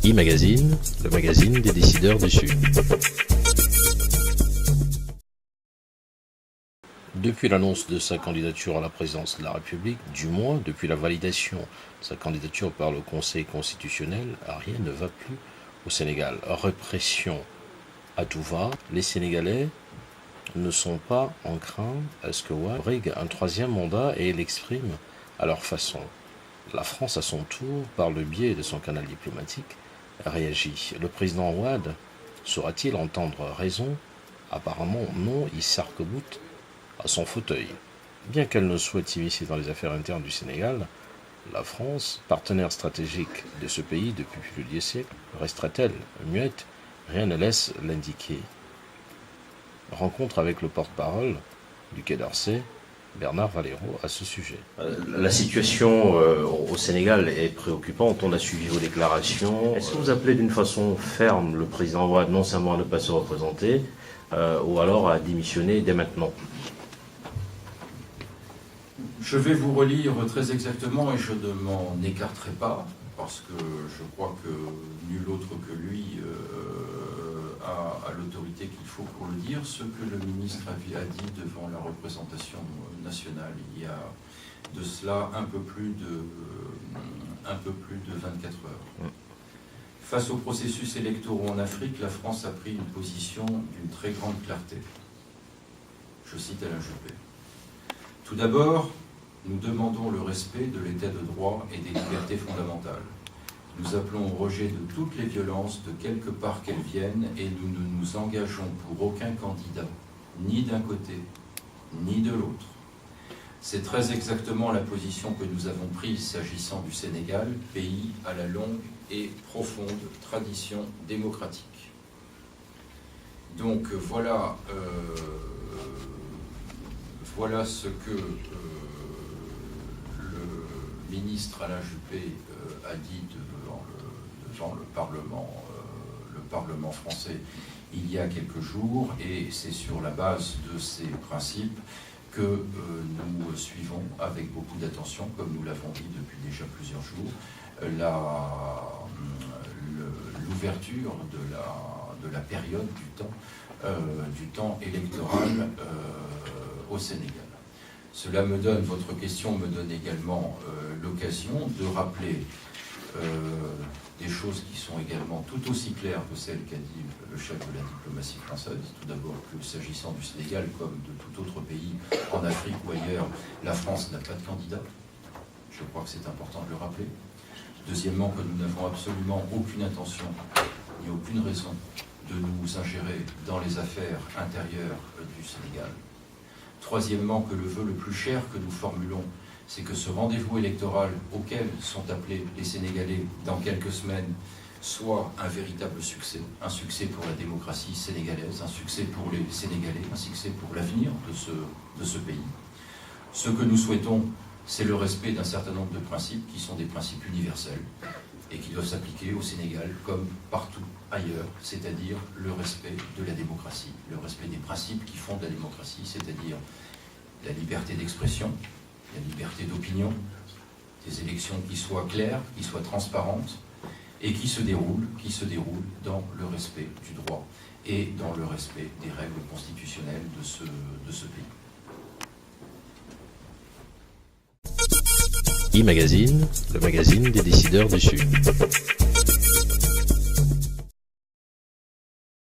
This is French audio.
E-Magazine, le magazine des décideurs du Sud. Depuis l'annonce de sa candidature à la présidence de la République, du moins depuis la validation de sa candidature par le Conseil constitutionnel, rien ne va plus au Sénégal. Répression à tout va. Les Sénégalais ne sont pas en crainte à ce que Wade brigue un troisième mandat et l'exprime à leur façon. La France, à son tour, par le biais de son canal diplomatique, réagit. Le président Wade saura-t-il entendre raison? Apparemment non, il s'arc-boute à son fauteuil. Bien qu'elle ne souhaite s'immiscer dans les affaires internes du Sénégal, la France, partenaire stratégique de ce pays depuis plus de 10 siècles, restera-t-elle muette? Rien ne laisse l'indiquer. Rencontre avec le porte-parole du Quai d'Orsay, Bernard Valero, à ce sujet. La situation au Sénégal est préoccupante. On a suivi vos déclarations. Est-ce que vous appelez d'une façon ferme le président Wade non seulement à ne pas se représenter, ou alors à démissionner dès maintenant? Je vais vous relire très exactement et je ne m'en écarterai pas, parce que je crois que nul autre que lui a l'autorité qu'il faut pour le dire, ce que le ministre a dit devant la représentation nationale il y a de cela un peu plus de 24 heures. Face aux processus électoraux en Afrique, la France a pris une position d'une très grande clarté. Je cite Alain Juppé. Tout d'abord, nous demandons le respect de l'état de droit et des libertés fondamentales. Nous appelons au rejet de toutes les violences, de quelque part qu'elles viennent, et nous ne nous engageons pour aucun candidat, ni d'un côté, ni de l'autre. C'est très exactement la position que nous avons prise s'agissant du Sénégal, pays à la longue et profonde tradition démocratique. Donc voilà ce que le ministre Alain Juppé a dit devant le Parlement français il y a quelques jours, et c'est sur la base de ces principes que nous suivons avec beaucoup d'attention, comme nous l'avons dit depuis déjà plusieurs jours, l'ouverture de la période du temps électoral au Sénégal. Votre question me donne également l'occasion de rappeler des choses qui sont également tout aussi claires que celles qu'a dit le chef de la diplomatie française. Tout d'abord que s'agissant du Sénégal, comme de tout autre pays en Afrique ou ailleurs, la France n'a pas de candidat. Je crois que c'est important de le rappeler. Deuxièmement, que nous n'avons absolument aucune intention ni aucune raison de nous ingérer dans les affaires intérieures du Sénégal. Troisièmement, que le vœu le plus cher que nous formulons, c'est que ce rendez-vous électoral auquel sont appelés les Sénégalais dans quelques semaines soit un véritable succès, un succès pour la démocratie sénégalaise, un succès pour les Sénégalais, un succès pour l'avenir de ce pays. Ce que nous souhaitons, c'est le respect d'un certain nombre de principes qui sont des principes universels et qui doivent s'appliquer au Sénégal comme partout ailleurs, c'est-à-dire le respect de la démocratie, le respect des principes qui fondent la démocratie, c'est-à-dire la liberté d'expression, la liberté d'opinion, des élections qui soient claires, qui soient transparentes et qui se déroulent dans le respect du droit et dans le respect des règles constitutionnelles de ce pays. E-Magazine, le magazine des décideurs du Sud.